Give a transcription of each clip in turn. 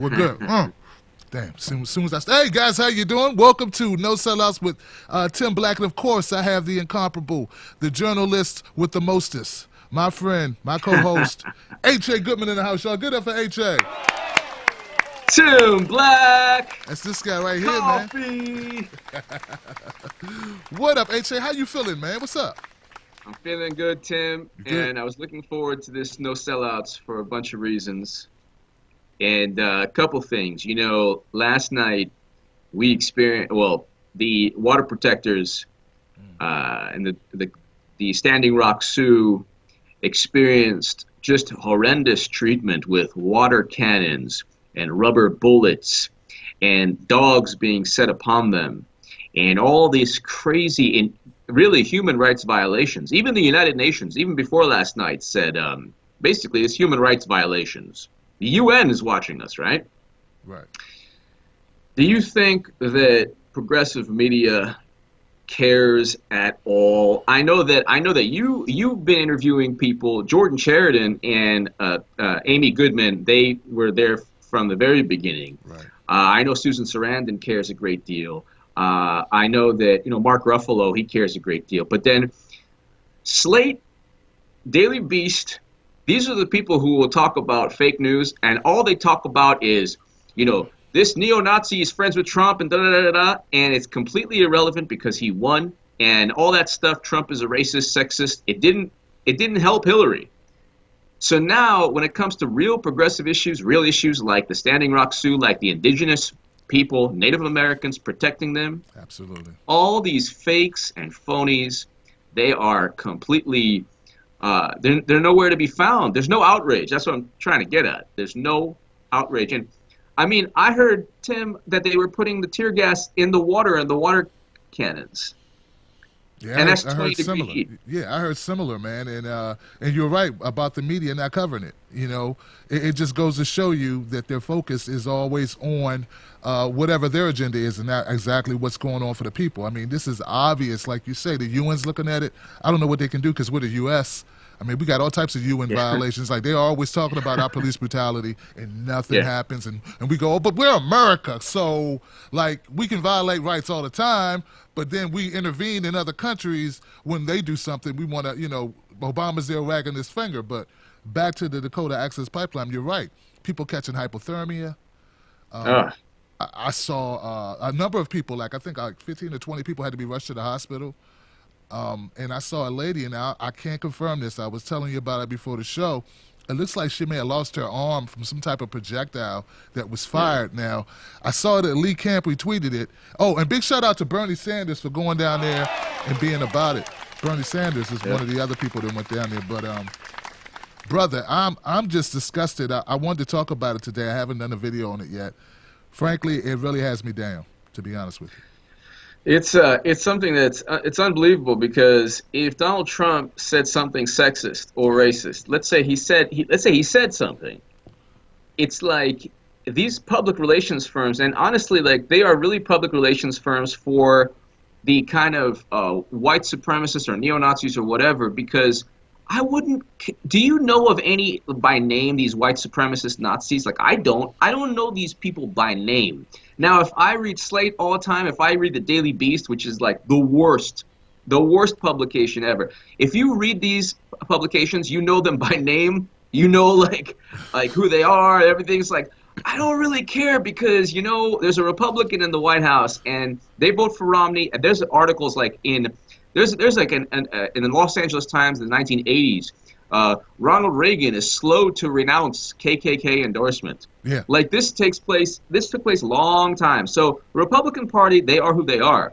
We're good. Damn. Soon as hey guys, how you doing? Welcome to No Sellouts with Tim Black, and of course I have the incomparable, the journalist with the mostest, my friend, my co-host, H.A. Goodman in the house, y'all. Good up for H.A. Tim Black. That's this guy right here, man. What up, H.A.? How you feeling, man? What's up? I'm feeling good, Tim. Good. And I was looking forward to this No Sellouts for a bunch of reasons. And a couple things. You know, last night we experienced, well, the water protectors and the Standing Rock Sioux experienced just horrendous treatment with water cannons and rubber bullets and dogs being set upon them and all these crazy and really human rights violations. Even the United Nations, even before last night, said basically it's human rights violations. The UN is watching us, right? Right. Do you think that progressive media cares at all? I know that you've been interviewing people. Jordan Sheridan and Amy Goodman, they were there from the very beginning. Right. I know Susan Sarandon cares a great deal. I know that Mark Ruffalo, he cares a great deal. But then Slate, Daily Beast. These are the people who will talk about fake news, and all they talk about is, this neo-Nazi is friends with Trump and da-da-da-da-da, and it's completely irrelevant because he won, and all that stuff, Trump is a racist, sexist. It didn't help Hillary. So now, when it comes to real progressive issues, real issues like the Standing Rock Sioux, like the indigenous people, Native Americans, protecting them. Absolutely. All these fakes and phonies, they are completely... they're nowhere to be found. There's no outrage. That's what I'm trying to get at. There's no outrage. And I mean, I heard, Tim, that they were putting the tear gas in the water cannons. Yeah, and that's I heard 20 similar. degree heat. Yeah, I heard similar, man. And you're right about the media not covering it. It just goes to show you that their focus is always on whatever their agenda is and not exactly what's going on for the people. I mean, this is obvious. Like you say, the UN's looking at it. I don't know what they can do because we're the U.S. I mean, we got all types of UN violations. Like, they're always talking about our police brutality and nothing happens. And we go, oh, but we're America. So, like, we can violate rights all the time, but then we intervene in other countries when they do something. We want to, Obama's there wagging his finger. But back to the Dakota Access Pipeline, you're right. People catching hypothermia. I saw a number of people, I think 15 or 20 people had to be rushed to the hospital. And I saw a lady, and I can't confirm this. I was telling you about it before the show. It looks like she may have lost her arm from some type of projectile that was fired. Now, I saw that Lee Camp retweeted it. Oh, and big shout out to Bernie Sanders for going down there and being about it. Bernie Sanders is one of the other people that went down there. But, brother, I'm just disgusted. I wanted to talk about it today. I haven't done a video on it yet. Frankly, it really has me down, to be honest with you. It's something that's it's unbelievable because if Donald Trump said something sexist or racist, let's say he said something, it's like these public relations firms, and honestly, like, they are really public relations firms for the kind of white supremacists or neo-Nazis or whatever, because do you know of any by name, these white supremacist Nazis? Like, I don't know these people by name. Now, if I read Slate all the time, if I read the Daily Beast, which is like the worst publication ever, if you read these publications, you know them by name, like who they are, everything's like, I don't really care because, there's a Republican in the White House and they vote for Romney, and there's articles like there's like in the Los Angeles Times in the 1980s, Ronald Reagan is slow to renounce KKK endorsement. Yeah. Like, this took place a long time. So the Republican Party, they are who they are.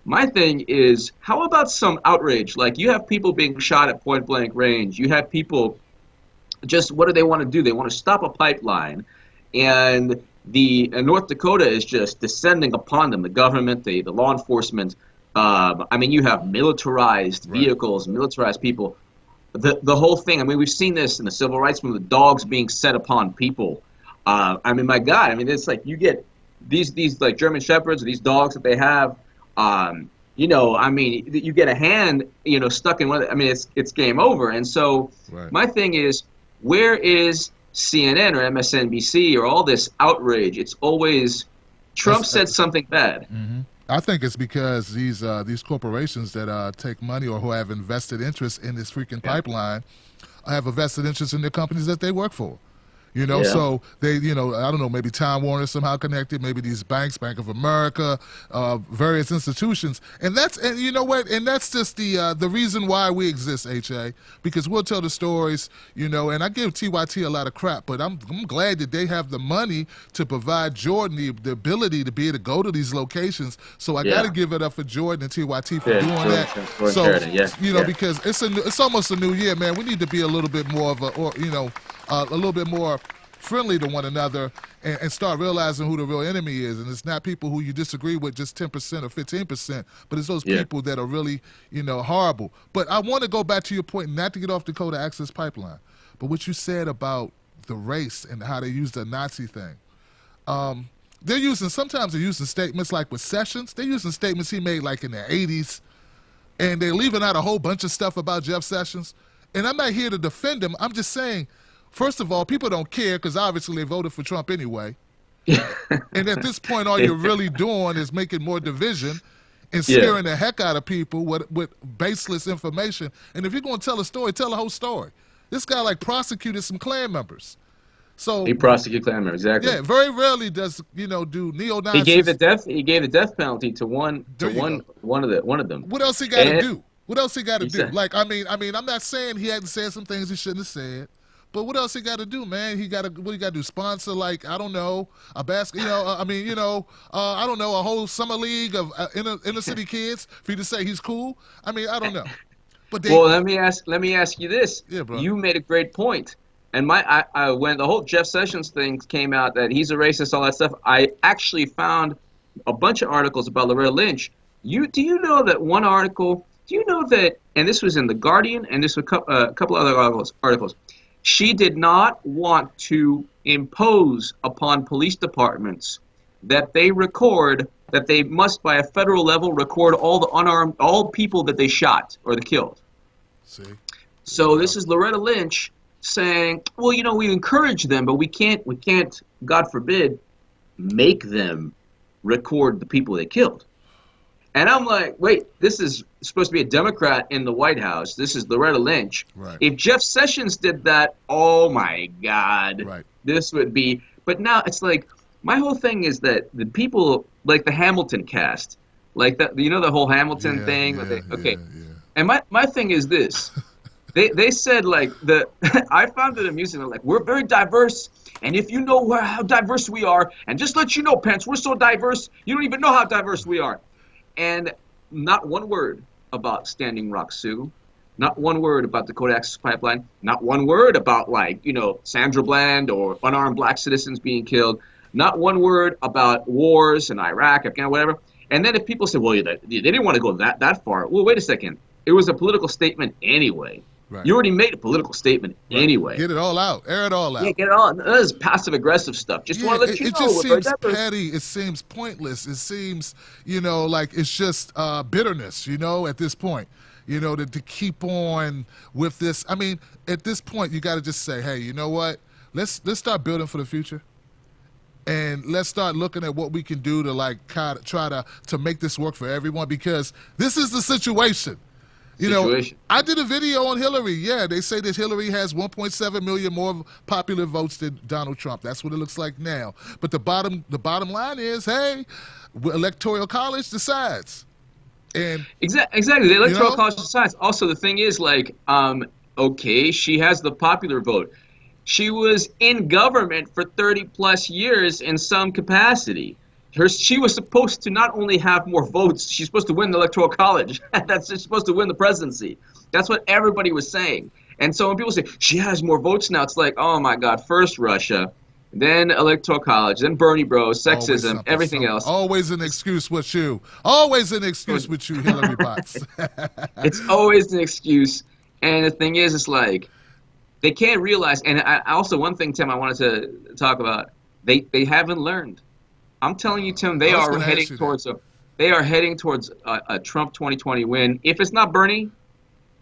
My thing is, how about some outrage? Like, you have people being shot at point blank range. You have people just, what do they want to do? They want to stop a pipeline, and North Dakota is just descending upon them, the government, the law enforcement. I mean, you have militarized vehicles, militarized people. The whole thing. I mean, we've seen this in the civil rights movement, the dogs being set upon people. I mean, my God. I mean, it's like you get these like German shepherds, these dogs that they have. I mean, you get a hand, stuck in one. I mean, it's game over. And so my thing is, where is CNN or MSNBC or all this outrage. It's always Trump said something bad. Mm-hmm. I think it's because these corporations that take money or who have invested interest in this freaking pipeline have a vested interest in the companies that they work for. You know, so they, I don't know, maybe Time Warner somehow connected, maybe these banks, Bank of America, various institutions. And you know what? And that's just the reason why we exist, HA, because we'll tell the stories, and I give TYT a lot of crap, but I'm glad that they have the money to provide Jordan the ability to be able to go to these locations. So I got to give it up for Jordan and TYT for doing that. So, because it's almost a new year, man. We need to be a little bit more of a little bit more friendly to one another and start realizing who the real enemy is. And it's not people who you disagree with just 10% or 15%, but it's those people that are really, horrible. But I want to go back to your point, not to get off Dakota Access Pipeline, but what you said about the race and how they use the Nazi thing. Sometimes they're using statements like with Sessions. They're using statements he made like in the 80s, and they're leaving out a whole bunch of stuff about Jeff Sessions. And I'm not here to defend him. I'm just saying, first of all, people don't care because obviously they voted for Trump anyway. And at this point, all you're really doing is making more division and scaring the heck out of people with baseless information. And if you're going to tell a story, tell the whole story. This guy prosecuted some Klan members. So he prosecuted Klan members, exactly. Yeah, very rarely does do neo-Nazis. He gave the death penalty to one of them. What else he got to do? What else he got to do? I mean, I'm not saying he hadn't said some things he shouldn't have said. But what else he got to do, man? What he got to do? Sponsor, I don't know, a basket, I don't know, a whole summer league of inner city kids for you to say he's cool? I mean, I don't know. But well, let me ask you this. Yeah, bro. You made a great point. And when the whole Jeff Sessions thing came out that he's a racist, all that stuff, I actually found a bunch of articles about Loretta Lynch. Do you know that one article? Do you know that? And this was in the Guardian, and this was a couple other articles. She did not want to impose upon police departments that they must, by a federal level, record all people that they shot or that killed. See? So this is Loretta Lynch saying, well, we encourage them, but we can't, God forbid, make them record the people they killed. And I'm like, wait, this is supposed to be a Democrat in the White House. This is Loretta Lynch. Right. If Jeff Sessions did that, oh my God, this would be. But now it's like, my whole thing is that the people, like the Hamilton cast, like that, the whole Hamilton thing. And my thing is this. They said I found it amusing. They're like, we're very diverse. And if you know how diverse we are, and just let you know, Pence, we're so diverse, you don't even know how diverse we are. And not one word about Standing Rock Sioux, not one word about Dakota Access Pipeline, not one word about Sandra Bland or unarmed black citizens being killed, not one word about wars in Iraq, Afghanistan, whatever. And then if people say, well, they didn't want to go that far. Well, wait a second. It was a political statement anyway. Right. You already made a political statement anyway. Get it all out. Air it all out. Yeah, get it all. That is passive-aggressive stuff. Just want to let you know. It just seems petty. It seems pointless. It seems, like it's just bitterness, at this point. To keep on with this. I mean, at this point, you got to just say, hey, you know what? Let's start building for the future. And let's start looking at what we can do to, try to make this work for everyone, because this is the situation. I did a video on Hillary. Yeah, they say that Hillary has 1.7 million more popular votes than Donald Trump. That's what it looks like now. But the bottom line is, hey, Electoral College decides. And exactly, the Electoral College decides. Also, the thing is, okay, she has the popular vote. She was in government for 30-plus years in some capacity. She was supposed to not only have more votes, she's supposed to win the Electoral College. She's supposed to win the presidency. That's what everybody was saying. And so when people say, she has more votes now, it's like, oh my God, first Russia, then Electoral College, then Bernie Bros, sexism, everything else. Always an excuse with you. Always an excuse with you, Hillary bots. It's always an excuse. And the thing is, it's like, they can't realize, and also one thing, Tim, I wanted to talk about, they haven't learned. I'm telling you, Tim, they are heading towards a Trump 2020 win. If it's not Bernie,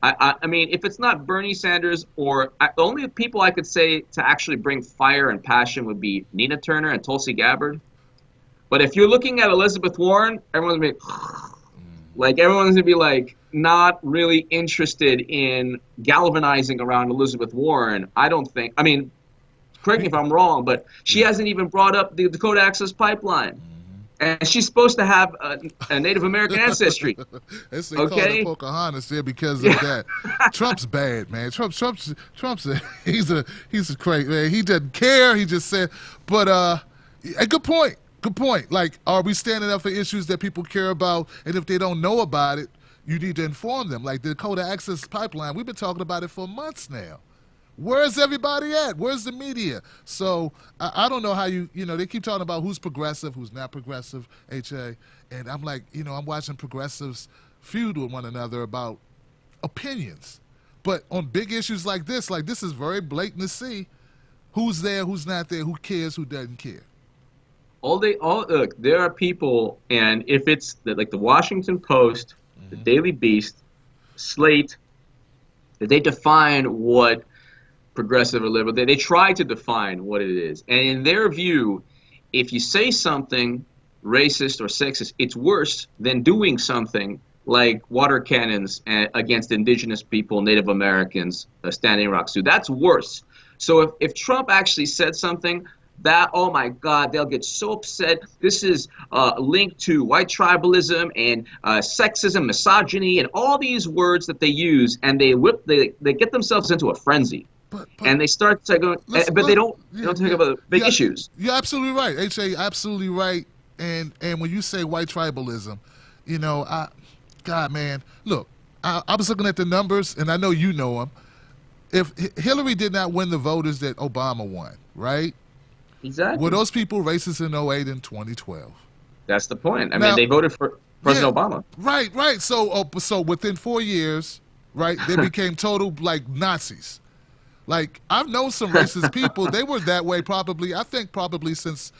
I mean, if it's not Bernie Sanders the only people I could say to actually bring fire and passion would be Nina Turner and Tulsi Gabbard. But if you're looking at Elizabeth Warren, everyone's gonna be everyone's gonna be like not really interested in galvanizing around Elizabeth Warren. I don't think. I mean, correct me if I'm wrong, but she hasn't even brought up the Dakota Access Pipeline. And she's supposed to have a Native American ancestry. They called her Pocahontas there because of that. Trump's bad, man. Trump's he's a crazy man. He doesn't care. He just said, but a good point. Good point. Like, are we standing up for issues that people care about? And if they don't know about it, you need to inform them. Like the Dakota Access Pipeline, we've been talking about it for months now. Where's everybody at? Where's the media? So I don't know how they keep talking about who's progressive, who's not progressive, HA. And I'm like, I'm watching progressives feud with one another about opinions. But on big issues like this is very blatant to see who's there, who's not there, who cares, who doesn't care. Look, there are people, and if it's the Washington Post, the Daily Beast, Slate, they define what progressive or liberal, they try to define what it is. And in their view, if you say something racist or sexist, it's worse than doing something like water cannons against indigenous people, Native Americans, Standing Rock Sioux. That's worse. So if Trump actually said something, oh my God, they'll get so upset. This is linked to white tribalism and sexism, misogyny, and all these words that they use, and they get themselves into a frenzy. And they start to go, but they don't talk about big issues. You're absolutely right, H.A., absolutely right. And when you say white tribalism, God, man, look, I was looking at the numbers, and I know you know them. If Hillary did not win the voters that Obama won, right? Exactly. Were those people racist in 2008 and 2012? That's the point. I mean, they voted for President Obama. Right. So within 4 years, right, they became total Nazis. Like, I've known some racist people. They were that way probably since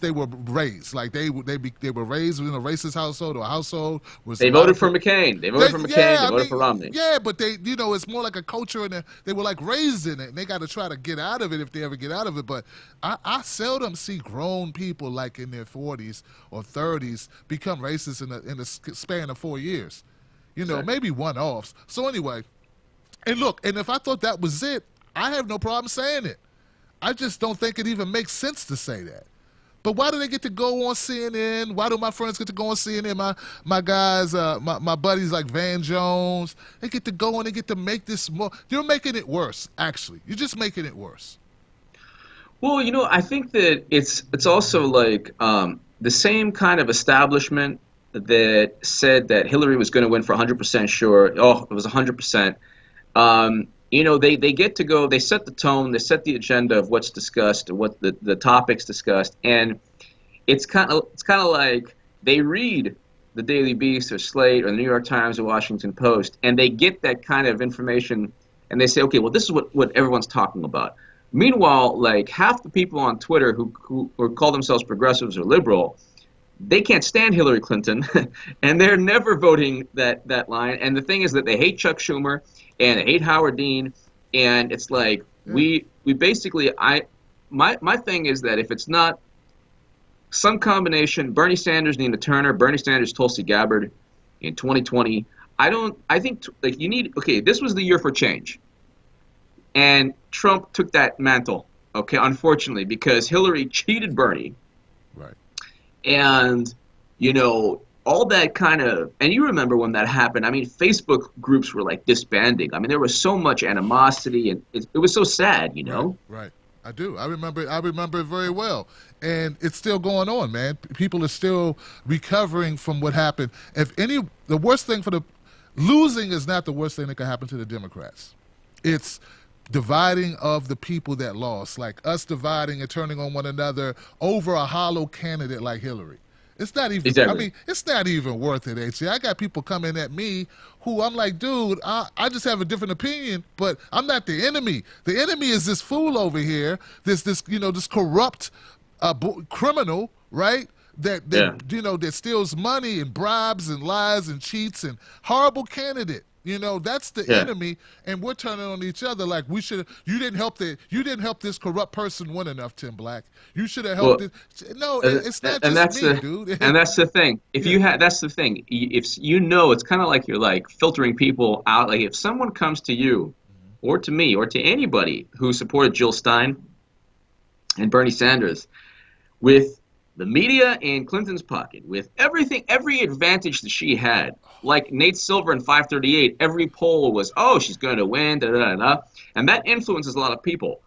they were raised. Like they were raised in a racist household or a household. They voted for McCain. They voted for McCain. They voted for Romney. Yeah, but it's more like a culture, and they were raised in it, and they got to try to get out of it if they ever get out of it. But I seldom see grown people in their 40s or 30s become racist in a span of 4 years. Maybe one-offs. So anyway, and look, and if I thought that was it, I have no problem saying it. I just don't think it even makes sense to say that. But why do they get to go on CNN? Why do my friends get to go on CNN? My guys, my buddies like Van Jones, they get to go and they get to make this more. You're making it worse, actually. You're just making it worse. Well, I think that it's also the same kind of establishment that said that Hillary was going to win for 100% sure. Oh, it was 100%. They get to go, they set the tone, they set the agenda of what's discussed, what the topics discussed, and it's kind of like they read the Daily Beast or Slate or the New York Times or Washington Post, and they get that kind of information, and they say, okay, well, this is what everyone's talking about. Meanwhile, half the people on Twitter who call themselves progressives or liberal, they can't stand Hillary Clinton, and they're never voting that line. And the thing is that they hate Chuck Schumer, and they hate Howard Dean, and it's we basically, my thing is that if it's not some combination, Bernie Sanders, Nina Turner, Bernie Sanders, Tulsi Gabbard in 2020, I think you need, okay, this was the year for change. And Trump took that mantle, okay, unfortunately, because Hillary cheated Bernie. Right. And, all that kind of, and you remember when that happened, I mean, Facebook groups were disbanding. I mean, there was so much animosity, and it was so sad, Right. I do. I remember it very well. And it's still going on, man. People are still recovering from what happened. The worst thing losing is not the worst thing that can happen to the Democrats. It's dividing of the people that lost, like us dividing and turning on one another over a hollow candidate like Hillary. It's not even, exactly. I mean, it's not even worth it, H.A. I got people coming at me who I'm like, dude, I just have a different opinion, but I'm not the enemy. The enemy is this fool over here, this corrupt criminal, right? That steals money and bribes and lies and cheats and horrible candidate. You know, that's the Yeah. enemy, and we're turning on each other like we should. You didn't help this corrupt person win enough, Tim Black. You should have helped Well, it. No, uh, it's not and just that's me, the dude. and that's the thing. If Yeah. you had that's the thing. If you know, it's kind of like you're like filtering people out. Like if someone comes to you, or to me, or to anybody who supported Jill Stein and Bernie Sanders, with the media in Clinton's pocket, with everything, every advantage that she had, like Nate Silver in 538, every poll was, oh, she's going to win, da, da, da, da. And that influences a lot of people.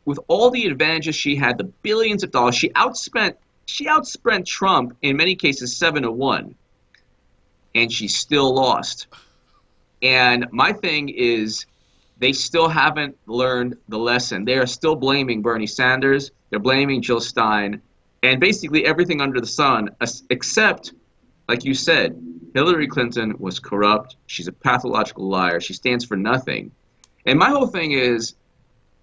With all the advantages she had, the billions of dollars, she outspent Trump in many cases 7-1, and she still lost. And my thing is, they still haven't learned the lesson. They are still blaming Bernie Sanders. They're blaming Jill Stein, and basically everything under the sun, except, like you said, Hillary Clinton was corrupt. She's a pathological liar. She stands for nothing. And my whole thing is,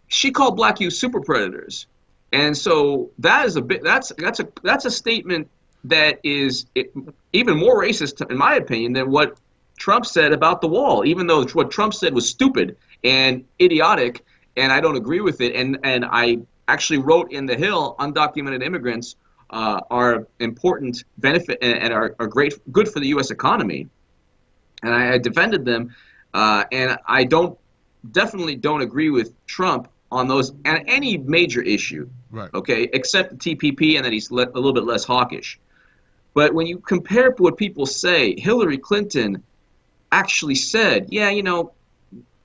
she called black youth super predators, and so that is that's a statement that is even more racist, in my opinion, than what Trump said about the wall. Even though what Trump said was stupid and idiotic, and I don't agree with it, and I actually wrote in The Hill, undocumented immigrants are important benefit and are good for the U.S. economy, and I defended them, and I definitely don't agree with Trump on those and any major issue, Right. okay, except the TPP and that he's a little bit less hawkish. But when you compare what people say, Hillary Clinton actually said, yeah, you know,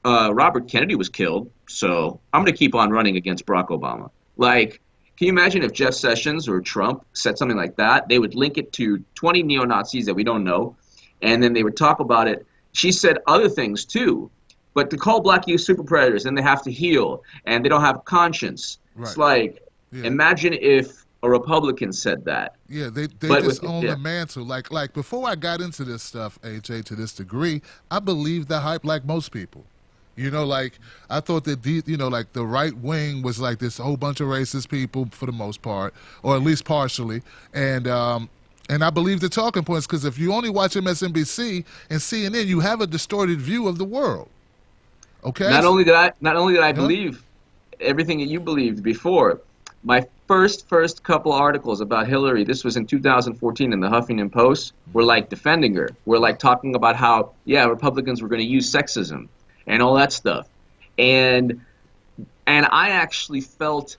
Robert Kennedy was killed, so I'm going to keep on running against Barack Obama. Like, can you imagine if Jeff Sessions or Trump said something like that? They would link it to 20 neo-Nazis that we don't know, and then they would talk about it. She said other things too, but to call black youth super predators and they have to heal and they don't have conscience. Right. It's like, Yeah. imagine if a Republican said that. Yeah, they But just with- own yeah. the mantle. Like before I got into this stuff, AJ, to this degree, I believed the hype like most people. You know, like I thought that like the right wing was like this whole bunch of racist people for the most part, or at least partially, and I believe the talking points because if you only watch MSNBC and CNN, you have a distorted view of the world. Okay. Not only did I believe everything that you believed before, my first couple articles about Hillary, this was in 2014 in the Huffington Post, were like defending her. We're like talking about how, yeah, Republicans were going to use sexism and all that stuff. And I actually felt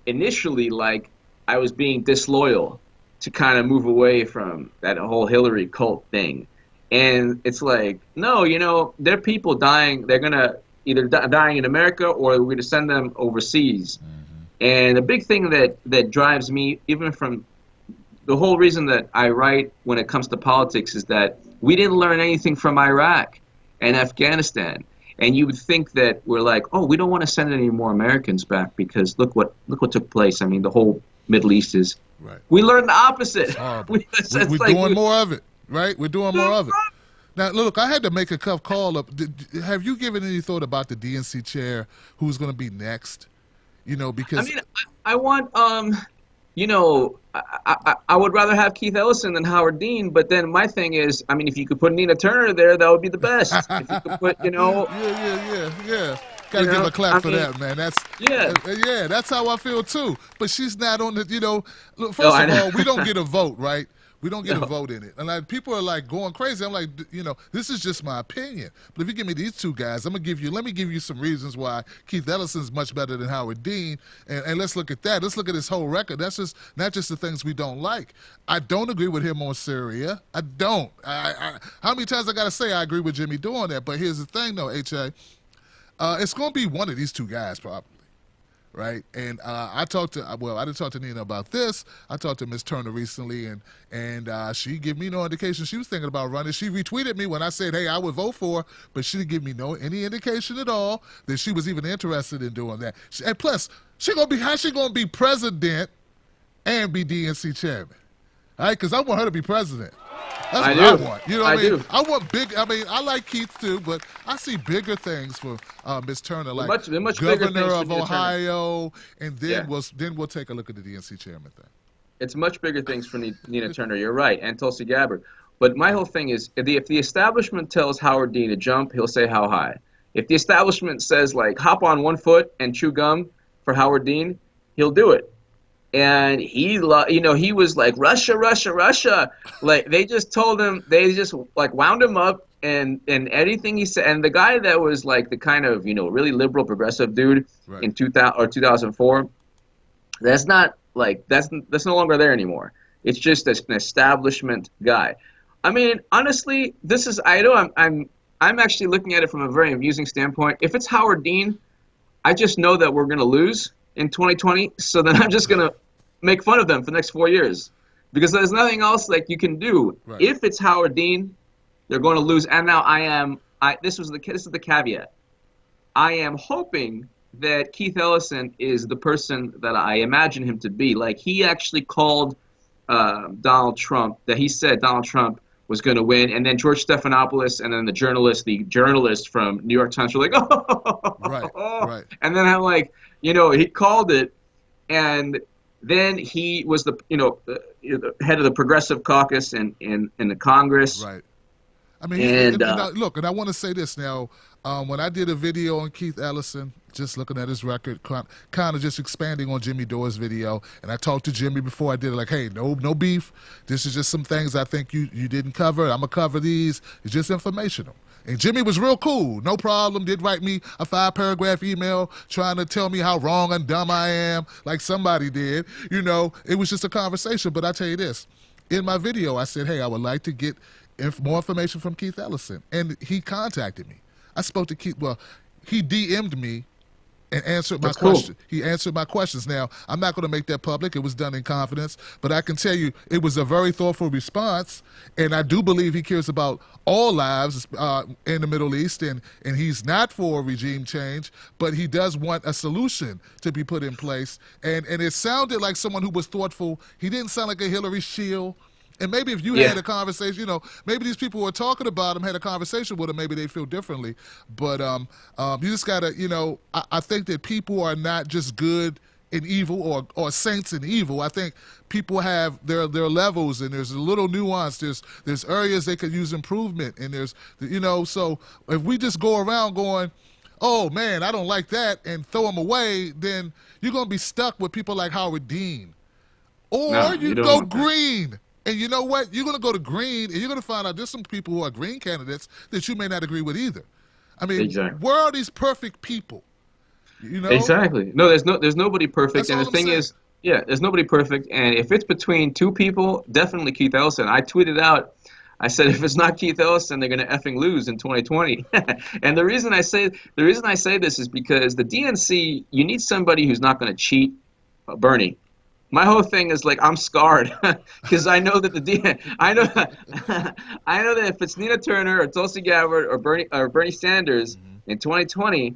initially like I was being disloyal to kind of move away from that whole Hillary cult thing. And it's like, no, you know, there are people dying. They're going to either dying in America or we're going to send them overseas. And the big thing that drives me, even from the whole reason that I write when it comes to politics, is that we didn't learn anything from Iraq and Afghanistan. And you would think that we're like, oh, we don't want to send any more Americans back because look what took place. I mean, the whole Middle East is. Right. We learned the opposite. We're doing more of it, right? We're doing more of it. Now, look, I had to make a tough call up. Have you given any thought about the DNC chair, who's going to be next? You know, because I mean, I want, you know, I would rather have Keith Ellison than Howard Dean. But then my thing is, I mean, if you could put Nina Turner there, that would be the best. If you could put, you know. Yeah. Got to give a clap for that, man. That's that's how I feel too. But she's not on the, you know. Look, first of all, we don't get a vote, right? We don't get a vote in it. And like people are like going crazy. I'm like, you know, this is just my opinion. But if you give me these two guys, let me give you some reasons why Keith Ellison's much better than Howard Dean. And let's look at that. Let's look at his whole record. That's just not just the things we don't like. I don't agree with him on Syria. I don't. How many times I got to say I agree with Jimmy doing that? But here's the thing, though, HA. It's going to be one of these two guys, probably. Right, and I didn't talk to Nina about this. I talked to Miss Turner recently, and she gave me no indication she was thinking about running. She retweeted me when I said, "Hey, I would vote for her," but she didn't give me any indication at all that she was even interested in doing that. And plus, how's she gonna be president and be DNC chairman? All right, because I want her to be president. That's what I want. You know what I mean? I want big. I mean, I like Keith too, but I see bigger things for Miss Turner, like much governor of Ohio, and then we'll take a look at the DNC chairman thing. It's much bigger things for Nina Turner. You're right, and Tulsi Gabbard. But my whole thing is, if the establishment tells Howard Dean to jump, he'll say how high. If the establishment says, like, hop on 1 foot and chew gum for Howard Dean, he'll do it. And he was like, Russia, Russia, Russia. Like, they just told him, they just like wound him up, and anything he said. And the guy that was like the kind of, really liberal progressive dude in 2000 or 2004, that's not like, that's no longer there anymore. It's just an establishment guy. I mean, honestly, I'm actually looking at it from a very amusing standpoint. If it's Howard Dean, I just know that we're going to lose in 2020, so then I'm just going to make fun of them for the next 4 years, because there's nothing else like you can do. Right. If it's Howard Dean, they're going to lose. And now this is the caveat. I am hoping that Keith Ellison is the person that I imagine him to be. Like, he actually called Donald Trump, that he said Donald Trump was going to win, and then George Stephanopoulos and then the journalist from New York Times were like, right. And then I'm like, he called it, and then he was the head of the Progressive Caucus in the Congress. Right. I mean, look, and I want to say this now. When I did a video on Keith Ellison, just looking at his record, kind of just expanding on Jimmy Dore's video, and I talked to Jimmy before I did it, like, hey, no beef. This is just some things I think you didn't cover. I'm going to cover these. It's just informational. And Jimmy was real cool. No problem. Did write me a 5-paragraph email trying to tell me how wrong and dumb I am, like somebody did. It was just a conversation. But I tell you this. In my video, I said, hey, I would like to get more information from Keith Ellison. And he contacted me. I spoke to Keith. Well, he DM'd me and answered my question. He answered my questions. Now, I'm not going to make that public. It was done in confidence. But I can tell you it was a very thoughtful response. And I do believe he cares about all lives in the Middle East. And he's not for regime change, but he does want a solution to be put in place. And it sounded like someone who was thoughtful. He didn't sound like a Hillary shield. And maybe if you had a conversation, maybe these people who are talking about him had a conversation with him, maybe they feel differently. But you just got to, I think that people are not just good and evil or saints and evil. I think people have their levels, and there's a little nuance. There's areas they could use improvement, and there's, so if we just go around going, oh, man, I don't like that, and throw them away, then you're going to be stuck with people like Howard Dean. Or you go green. And you know what? You're going to go to green, and you're going to find out there's some people who are green candidates that you may not agree with either. I mean, where are these perfect people? Exactly. No, there's nobody perfect. And the thing is, there's nobody perfect. And if it's between two people, definitely Keith Ellison. I tweeted out, I said, if it's not Keith Ellison, they're going to effing lose in 2020. And the reason I say this is because the DNC, you need somebody who's not going to cheat. Bernie. My whole thing is like, I'm scarred because I know that I know that if it's Nina Turner or Tulsi Gabbard or Bernie Sanders in 2020,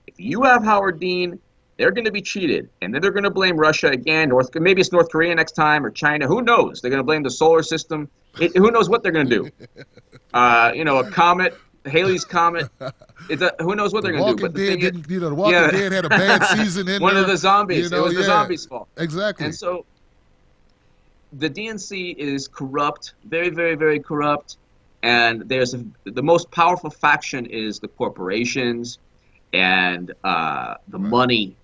if you have Howard Dean, they're going to be cheated, and then they're going to blame Russia again. Maybe it's North Korea next time, or China. Who knows? They're going to blame the solar system. Who knows what they're going to do? A comet. Halley's Comet. Who knows what they're going to do? But The Walking Dead had a bad season in one of the zombies. It was the zombies' fault. Exactly. And so the DNC is corrupt, very, very, very corrupt. And the most powerful faction is the corporations and the money,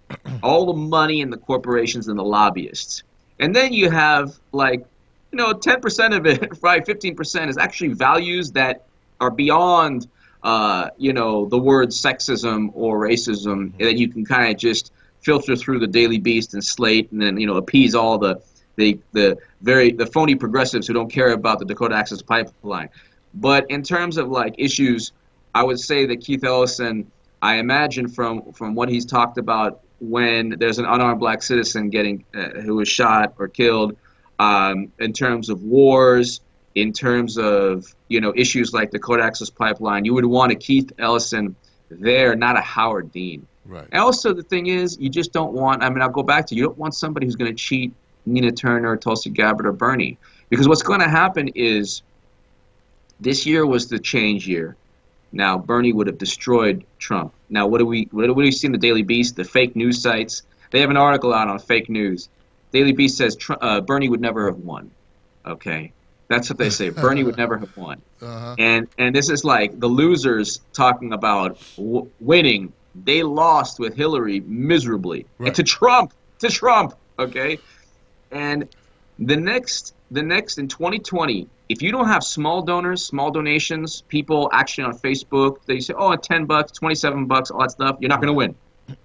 all the money in the corporations and the lobbyists. And then you have 10% of it, right? 15% is actually values that are beyond, the word sexism or racism, that you can kind of just filter through the Daily Beast and Slate, and then appease all the phony progressives who don't care about the Dakota Access Pipeline. But in terms of issues, I would say that Keith Ellison, I imagine from what he's talked about, when there's an unarmed black citizen who was shot or killed, in terms of wars, in terms of issues like the Dakota Access Pipeline, you would want a Keith Ellison there, not a Howard Dean. Right. And also the thing is, you just don't want. I'll go back to, you don't want somebody who's going to cheat Nina Turner, Tulsi Gabbard, or Bernie, because what's going to happen is, this year was the change year. Now Bernie would have destroyed Trump. Now what do we see in the Daily Beast? The fake news sites. They have an article out on fake news. Daily Beast says Bernie would never have won. Okay. That's what they say. Bernie would never have won. Uh-huh. And this is like the losers talking about winning. They lost with Hillary miserably. Right. And to Trump, okay? And the next in 2020, if you don't have small donors, small donations, people actually on Facebook, they say, oh, $10, $27, all that stuff, you're not going to win.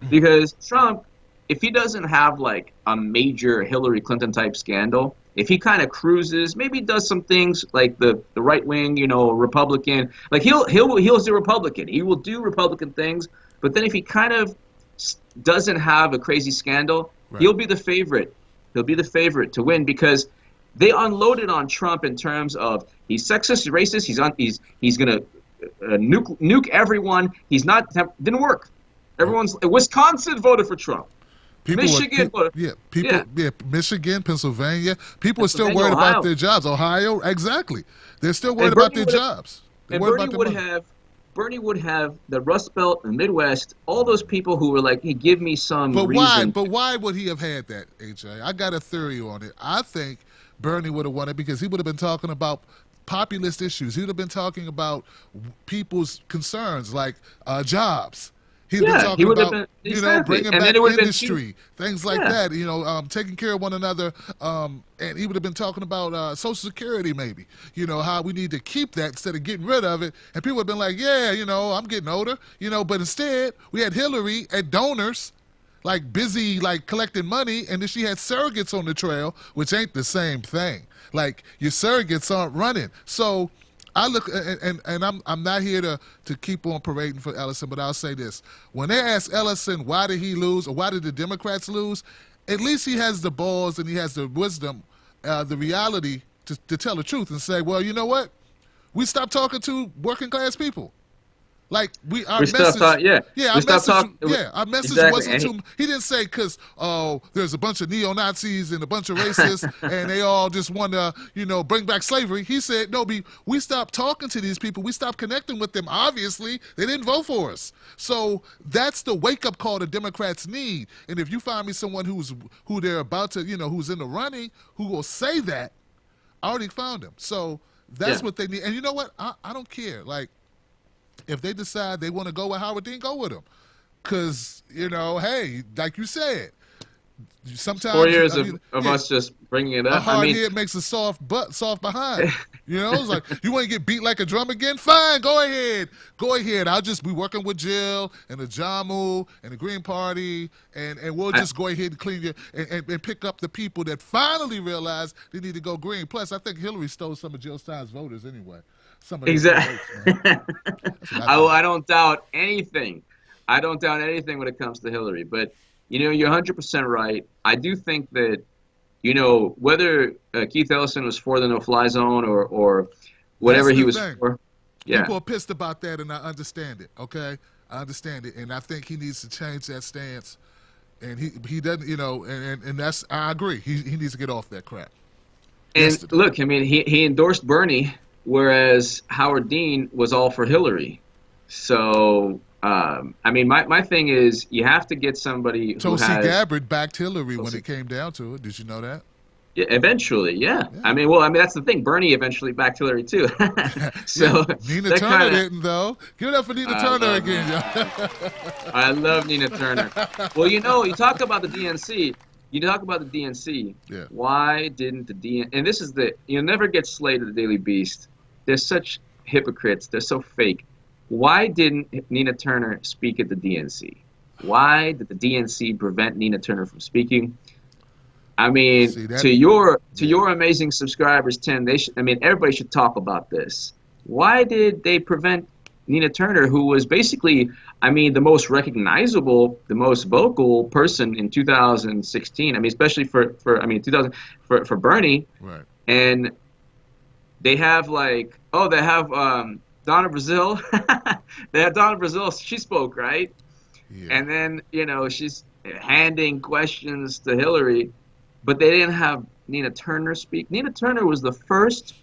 Because Trump, if he doesn't have like a major Hillary Clinton type scandal, if he kind of cruises, maybe does some things like the right wing, Republican, like he'll do Republican. He will do Republican things, but then if he kind of doesn't have a crazy scandal, right, he'll be the favorite. He'll be the favorite to win because they unloaded on Trump in terms of he's sexist, he's racist, he's gonna nuke everyone. Didn't work. Wisconsin voted for Trump. Michigan, Michigan, Pennsylvania. People are still worried about their jobs. Ohio, exactly. They're still worried about their jobs. Bernie would have the Rust Belt and Midwest, all those people who were like, hey, give me some reason. But why would he have had that, AJ? I got a theory on it. I think Bernie would have won it because he would have been talking about populist issues. He would have been talking about people's concerns like jobs. He'd been talking about, bringing back industry, things like that, taking care of one another. And he would have been talking about Social Security maybe, how we need to keep that instead of getting rid of it. And people would have been like, yeah, I'm getting older, but instead we had Hillary at donors, like busy, like collecting money. And then she had surrogates on the trail, which ain't the same thing. Like your surrogates aren't running. So I look, and I'm not here to keep on parading for Ellison, but I'll say this. When they ask Ellison why did he lose or why did the Democrats lose, at least he has the balls and he has the wisdom, the reality to tell the truth and say, well, you know what? We stopped talking to working class people. Like our message wasn't too. He didn't say because there's a bunch of neo-Nazis and a bunch of racists and they all just want to bring back slavery. He said no, we stopped talking to these people. We stopped connecting with them. Obviously, they didn't vote for us. So that's the wake-up call the Democrats need. And if you find me someone who they're about to who's in the running who will say that, I already found him. So that's what they need. And you know what? I don't care. Like, if they decide they want to go with Howard Dean, go with him. Because, hey, like you said, sometimes 4 years of us just bringing it up. A hard head makes a soft behind. It's like, you want to get beat like a drum again? Fine, go ahead. I'll just be working with Jill and the Jamu and the Green Party, and we'll just go ahead and clean you and pick up the people that finally realize they need to go green. Plus, I think Hillary stole some of Jill Stein's voters anyway. Exactly. I don't doubt anything. I don't doubt anything when it comes to Hillary. But, you're 100% right. I do think that, whether Keith Ellison was for the no-fly zone or whatever he was for. Yeah. People are pissed about that, and I understand it, okay? I understand it. And I think he needs to change that stance. And he doesn't, and that's, I agree. He needs to get off that crap. And look, he endorsed Bernie, whereas Howard Dean was all for Hillary. So, my thing is you have to get somebody who Tulsi Gabbard backed Hillary when it came down to it. Did you know that? Yeah, eventually, yeah. That's the thing. Bernie eventually backed Hillary, too. So Nina Turner didn't, though. Give it up for Nina Turner again, y'all. I love Nina Turner. Well, you talk about the DNC. Yeah. Why didn't the DNC? And this is you'll never get slayed at the Daily Beast. They're such hypocrites. They're so fake. Why didn't Nina Turner speak at the DNC? Why did the DNC prevent Nina Turner from speaking? To your amazing subscribers, Tim, everybody should talk about this. Why did they prevent Nina Turner, who was basically, the most recognizable, the most vocal person in 2016. Especially for Bernie. Right. And they have Donna Brazile. They have Donna Brazile. She spoke, right? Yeah. And then, she's handing questions to Hillary, but they didn't have Nina Turner speak. Nina Turner was the first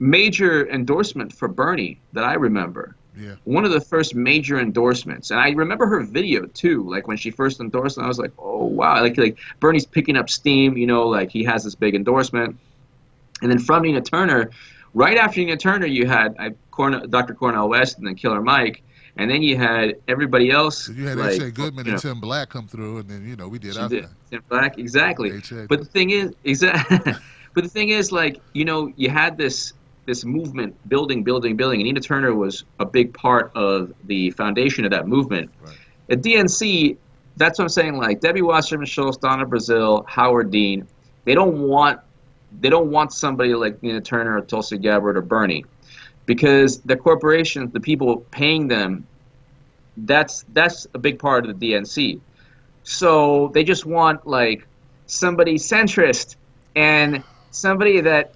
major endorsement for Bernie that I remember. Yeah. One of the first major endorsements. And I remember her video too, like when she first endorsed, and I was like, oh wow, like Bernie's picking up steam, like he has this big endorsement. And then from Nina Turner, right after Nina Turner, you had Dr. Cornel West and then Killer Mike. And then you had everybody else. You had like, H.A. Goodman and Tim Black come through, and then we did she our did. thing. Tim Black, exactly. H.A. But the thing is, but the thing is, like, you had this movement building, and Nina Turner was a big part of the foundation of that movement. Right. At DNC, that's what I'm saying. Like Debbie Wasserman Schultz, Donna Brazile, Howard Dean, they don't want somebody like Nina Turner or Tulsi Gabbard or Bernie, because the corporations, the people paying them, that's a big part of the DNC. So they just want like somebody centrist and somebody that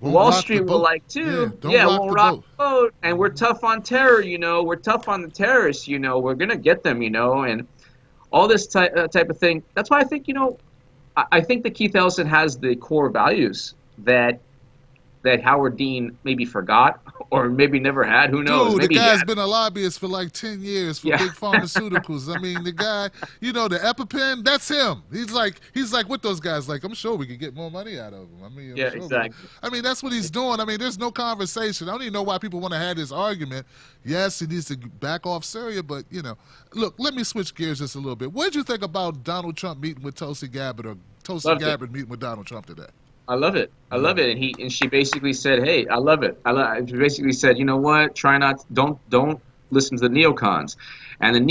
Wall Street will like too. Won't rock the boat. And we're tough on terror, we're tough on the terrorists, we're gonna get them, and all this type of thing. That's why I think, I think that Keith Ellison has the core values that Howard Dean maybe forgot or maybe never had. Who knows? Dude, maybe the guy's been a lobbyist for like 10 years for big pharmaceuticals. I mean, the guy, the EpiPen, that's him. He's like with those guys. Like, I'm sure we could get more money out of him. I mean, exactly. I mean, that's what he's doing. I mean, there's no conversation. I don't even know why people want to have this argument. Yes, he needs to back off Syria, but look, let me switch gears just a little bit. What did you think about Donald Trump meeting with Tulsi Gabbard or Tulsi Gabbard meeting with Donald Trump today? I love it. And she basically said, "Hey, I love it." She basically said, "You know what? Don't listen to the neocons." And the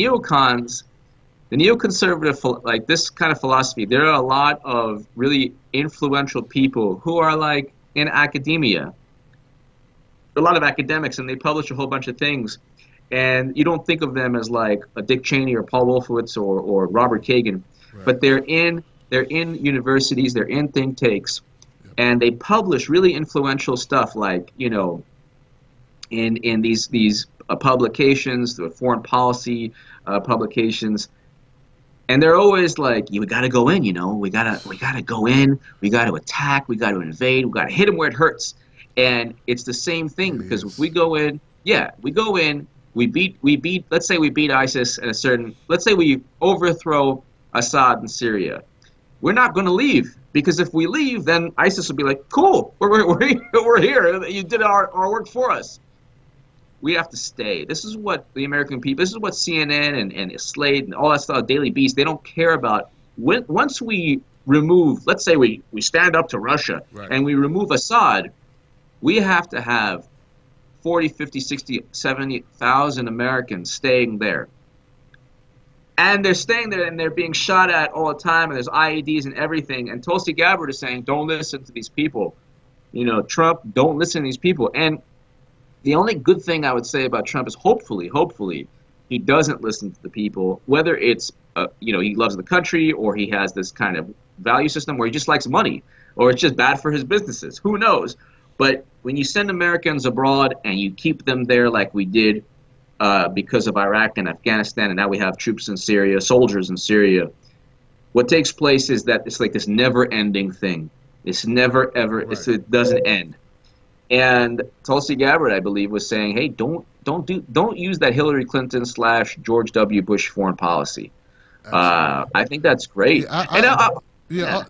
neoconservative, like this kind of philosophy, there are a lot of really influential people who are like in academia. A lot of academics, and they publish a whole bunch of things, and you don't think of them as like a Dick Cheney or Paul Wolfowitz or Robert Kagan, right. But they're in universities, they're in think tanks. And they publish really influential stuff, like in these publications, the foreign policy publications, and they're always like, "We got to go in, we gotta go in, we got to attack, we got to invade, we got to hit them where it hurts." And it's the same thing, because if we go in, we beat. Let's say we beat ISIS at let's say we overthrow Assad in Syria. We're not going to leave. Because if we leave, then ISIS will be like, "Cool, we're here. You did our work for us." We have to stay. This is what the American people, this is what CNN and Slate and all that stuff, Daily Beast, they don't care about. Once we remove, let's say we stand up to Russia, right, and we remove Assad, we have to have 40, 50, 60, 70,000 Americans staying there. And they're staying there, and they're being shot at all the time, and there's IEDs and everything. And Tulsi Gabbard is saying, "Don't listen to these people. Trump, don't listen to these people." And the only good thing I would say about Trump is hopefully, he doesn't listen to the people, whether it's, he loves the country, or he has this kind of value system where he just likes money, or it's just bad for his businesses. Who knows? But when you send Americans abroad and you keep them there like we did, because of Iraq and Afghanistan, and now we have troops in Syria, soldiers in Syria, what takes place is that it's like this never-ending thing. It's never, ever, right. It doesn't end. And Tulsi Gabbard, I believe, was saying, "Hey, don't use that Hillary Clinton / George W. Bush foreign policy." I think that's great.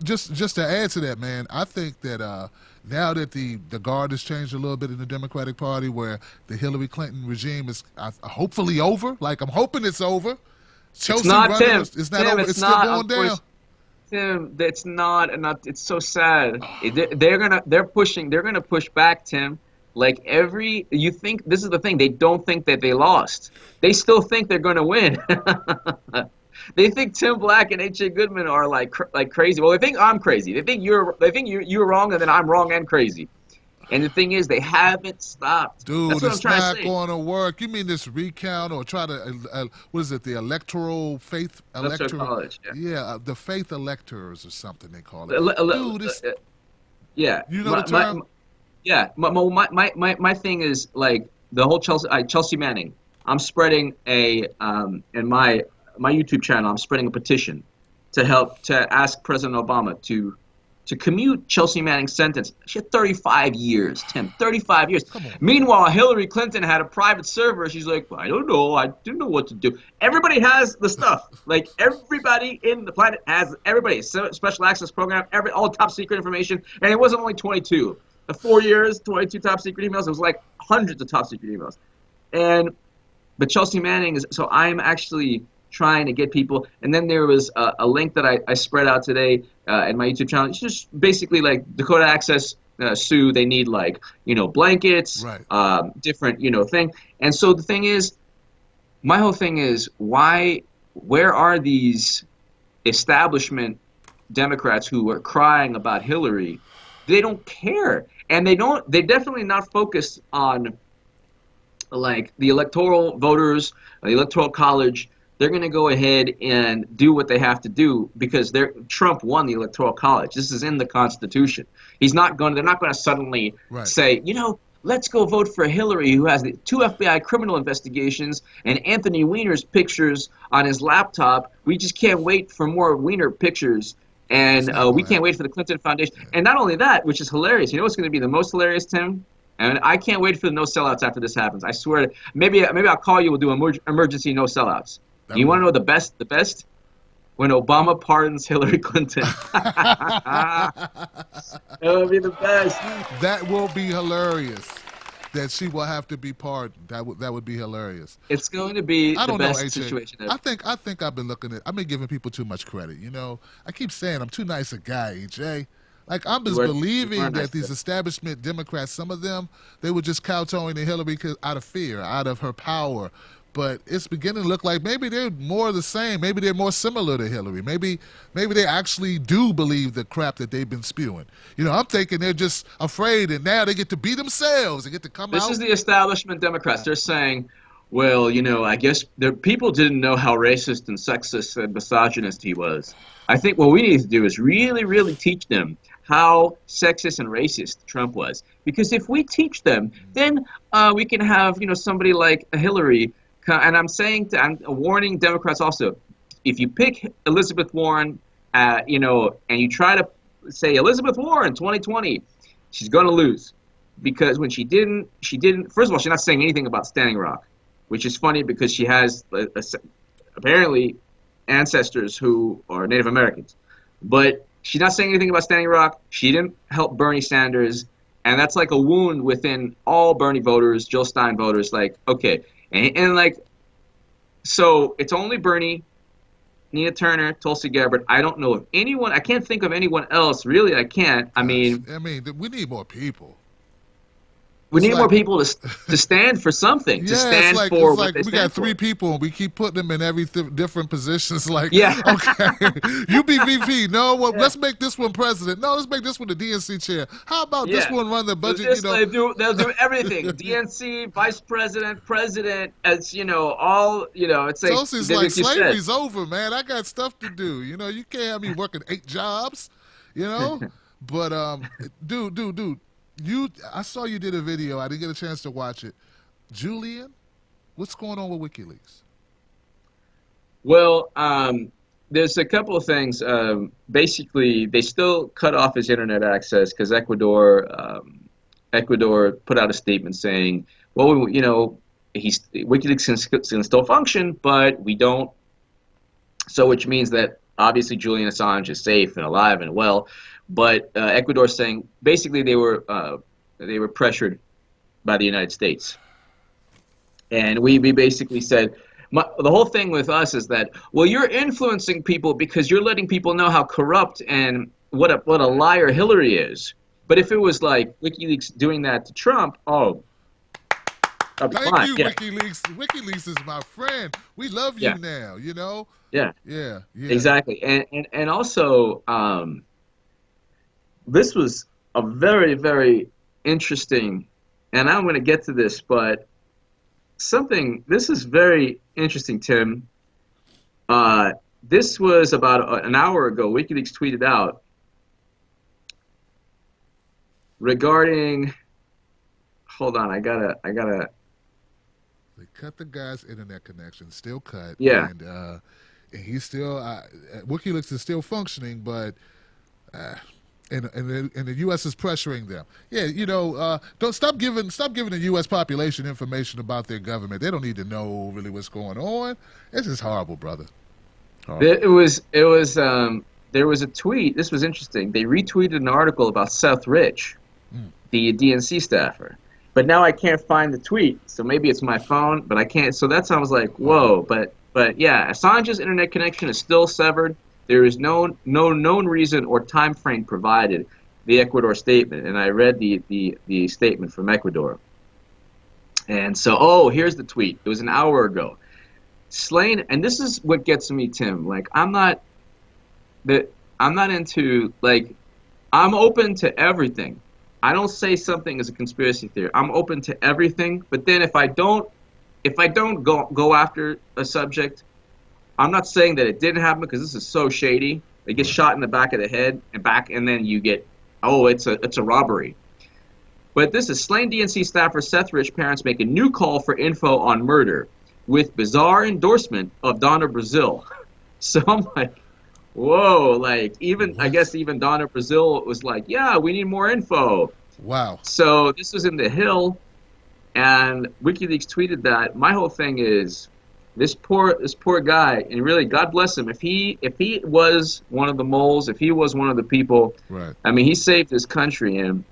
Just to add to that, man, I think that now that the guard has changed a little bit in the Democratic Party, where the Hillary Clinton regime is hopefully over. Like, I'm hoping it's over. Chelsea, it's not, Tim. It's not Tim, over. It's still going down. Tim, it's not enough. It's so sad. They're gonna push back, Tim. Like you think, this is the thing. They don't think that they lost. They still think they're gonna win. They think Tim Black and H.A. Goodman are like crazy. Well, they think I'm crazy. They think you're wrong, and then I'm wrong and crazy. And the thing is, they haven't stopped. Dude, that's what it's not going to work. You mean this recount or try to what is it? The electoral faith electoral college? Yeah, the faith electors or something they call it. Dude, yeah. You know the term? My thing is like the whole Chelsea Manning. I'm spreading in my YouTube channel, I'm spreading a petition to ask President Obama to to commute Chelsea Manning's sentence. She had 35 years, Tim, 35 years. Come on. Meanwhile, Hillary Clinton had a private server. She's like, I don't know. I didn't know what to do. Everybody has the stuff. Like, everybody in the planet has everybody. Special access program, all top secret information. And it wasn't only 22. The 4 years, 22 top secret emails. It was like hundreds of top secret emails. But Chelsea Manning is, so I'm actually trying to get people. And then there was a link that I spread out today in my YouTube channel. It's just basically like Dakota Access sue. They need like, blankets, right. Different, thing. And so the thing is, my whole thing is, where are these establishment Democrats who are crying about Hillary? They don't care. And they're definitely not focused on like the electoral voters, the electoral college. They're going to go ahead and do what they have to do because Trump won the electoral college. This is in the Constitution. They're not going to suddenly say, let's go vote for Hillary, who has the 2 FBI criminal investigations and Anthony Weiner's pictures on his laptop. We just can't wait for more Weiner pictures. And we can't wait for the Clinton Foundation. And not only that, which is hilarious. You know what's going to be the most hilarious, Tim? And I can't wait for the no sellouts after this happens. I swear. Maybe I'll call you. We'll do emergency no sellouts. You want to know the best? The best? When Obama pardons Hillary Clinton. That would be the best. That will be hilarious. That she will have to be pardoned. That would be hilarious. It's going to be the best situation ever. I think I've been giving people too much credit. I keep saying I'm too nice a guy, EJ. Like, I'm just believing that these establishment Democrats, some of them, they were just kowtowing to Hillary out of fear, out of her power. But it's beginning to look like maybe they're more the same. Maybe they're more similar to Hillary. Maybe they actually do believe the crap that they've been spewing. I'm thinking they're just afraid, and now they get to be themselves. They get to come out. This is the establishment Democrats. They're saying, well, I guess people didn't know how racist and sexist and misogynist he was. I think what we need to do is really, really teach them how sexist and racist Trump was. Because if we teach them, then we can have, somebody like Hillary. And I'm warning Democrats also, if you pick Elizabeth Warren, and you try to say Elizabeth Warren 2020, she's going to lose. Because when she didn't, first of all, she's not saying anything about Standing Rock, which is funny because she has apparently ancestors who are Native Americans. But she's not saying anything about Standing Rock. She didn't help Bernie Sanders. And that's like a wound within all Bernie voters, Jill Stein voters. Like, okay. And so it's only Bernie, Nina Turner, Tulsi Gabbard. I don't know of anyone. I can't think of anyone else. Really, I can't. I mean, we need more people. We need more people to stand for something. To stand for what they stand for. We got 3 people, and we keep putting them in every different positions. Like, okay, you be VP. No, let's make this one president. No, let's make this one the DNC chair. How about this one run the budget? They'll do everything. DNC, vice president, president. As all. It's like Tulsi's like slavery's over, man. I got stuff to do. You can't have me working 8 jobs. But dude. I saw you did a video. I didn't get a chance to watch it. Julian, what's going on with WikiLeaks? Well, there's a couple of things. Basically, they still cut off his internet access because Ecuador put out a statement saying, well, WikiLeaks can still function, but we don't. So, which means that obviously Julian Assange is safe and alive and well. But Ecuador saying basically they were pressured by the United States, and we basically said the whole thing with us is that, well, you're influencing people because you're letting people know how corrupt and what a liar Hillary is. But if it was like WikiLeaks doing that to Trump, thank you, WikiLeaks. WikiLeaks is my friend. We love you now. Yeah. Exactly, and also. This was a very, very interesting, and I'm going to get to this, but this is very interesting, Tim. This was about an hour ago. WikiLeaks tweeted out regarding, hold on, I gotta. They cut the guy's internet connection, still cut. Yeah. And he's still, WikiLeaks is still functioning, but and the U.S. is pressuring them. Yeah, don't stop giving the U.S. population information about their government. They don't need to know really what's going on. It's just horrible, brother. Horrible. There was a tweet. This was interesting. They retweeted an article about Seth Rich, the DNC staffer. But now I can't find the tweet. So maybe it's my phone, but I can't. So that's how I was like, whoa. But yeah, Assange's internet connection is still severed. There is no known reason or time frame provided. The Ecuador statement, and I read the statement from Ecuador. And so, here's the tweet. It was an hour ago. Slain, and this is what gets me, Tim. Like, I'm not into, like, I'm open to everything. I don't say something is a conspiracy theory. I'm open to everything. But then if I don't go after a subject, I'm not saying that it didn't happen because this is so shady. It gets shot in the back of the head and then you get, it's a robbery. But this is slain DNC staffer Seth Rich parents make a new call for info on murder with bizarre endorsement of Donna Brazil. So I'm like, whoa, like I guess even Donna Brazil was like, yeah, we need more info. Wow. So this was in the Hill, and WikiLeaks tweeted that. My whole thing is this poor guy, and really, God bless him. If he was one of the moles, if he was one of the people, right. I mean, he saved his country. And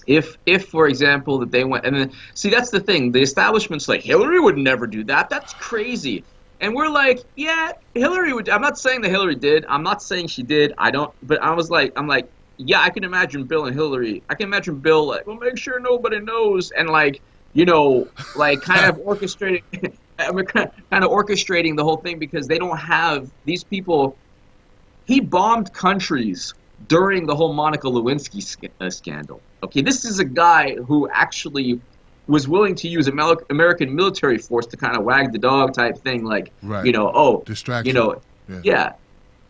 if for example, that they went, and then see, that's the thing. The establishment's like, Hillary would never do that. That's crazy. And we're like, yeah, Hillary would. I'm not saying that Hillary did. I'm not saying she did. I don't. But I'm like, yeah, I can imagine Bill and Hillary. I can imagine Bill like, well, make sure nobody knows, and like, like kind of orchestrating. kind of orchestrating the whole thing because they don't have these people. He bombed countries during the whole Monica Lewinsky scandal. Okay, this is a guy who actually was willing to use American military force to kind of wag the dog type thing, like, right. Distraction. Yeah.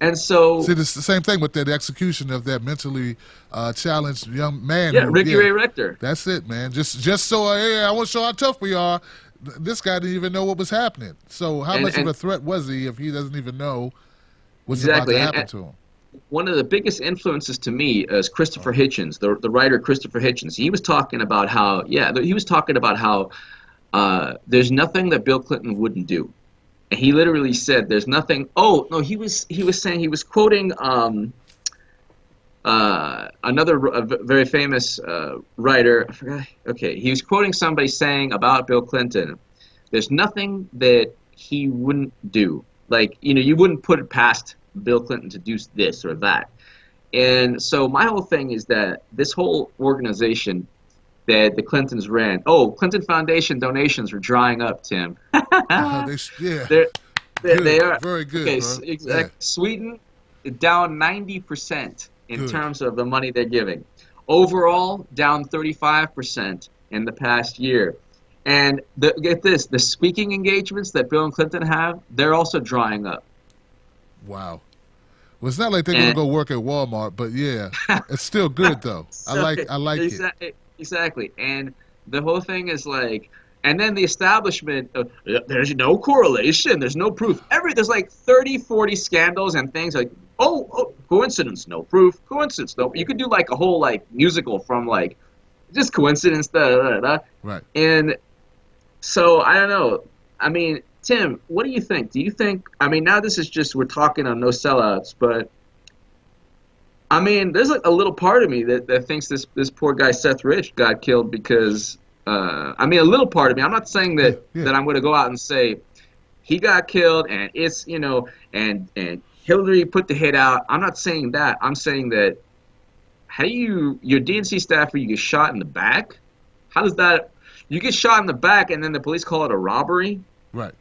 And so... See, it's the same thing with that execution of that mentally challenged young man. Yeah, Ricky Ray Rector. That's it, man. Just so, hey, I want to show how tough we are. This guy didn't even know what was happening. So how much of a threat was he if he doesn't even know what's about to happen to him? One of the biggest influences to me is Christopher Hitchens, the writer Christopher Hitchens. He was talking about how, there's nothing that Bill Clinton wouldn't do. And he literally said there's nothing. Oh, no, he was saying, he was quoting another very famous writer. I forgot. Okay, he was quoting somebody saying about Bill Clinton, there's nothing that he wouldn't do. Like, you wouldn't put it past Bill Clinton to do this or that. And so my whole thing is that this whole organization that the Clintons ran, Clinton Foundation donations are drying up, Tim. They are very good. Okay, Yeah. Sweden down 90% in terms of the money they're giving. Overall, down 35% in the past year. And get this, the speaking engagements that Bill and Clinton have, they're also drying up. Wow. Well, it's not like they're going to go work at Walmart, but yeah, it's still good though. I like it. Exactly. And the whole thing is like, and then the establishment, there's no correlation, there's no proof. There's like 30, 40 scandals and things like, coincidence, no proof, coincidence, no. You could do like a whole like musical from like, just coincidence, Right. And so, I don't know. I mean, Tim, what do you think? Do you think, I mean, now this is just, we're talking on no sellouts, but I mean, there's like a little part of me that thinks this poor guy Seth Rich got killed because, I mean, a little part of me, I'm not saying that I'm going to go out and say he got killed and it's, and Hillary put the hit out. I'm not saying that. I'm saying that your DNC staffer, you get shot in the back? How does that, you get shot in the back and then the police call it a robbery? Right.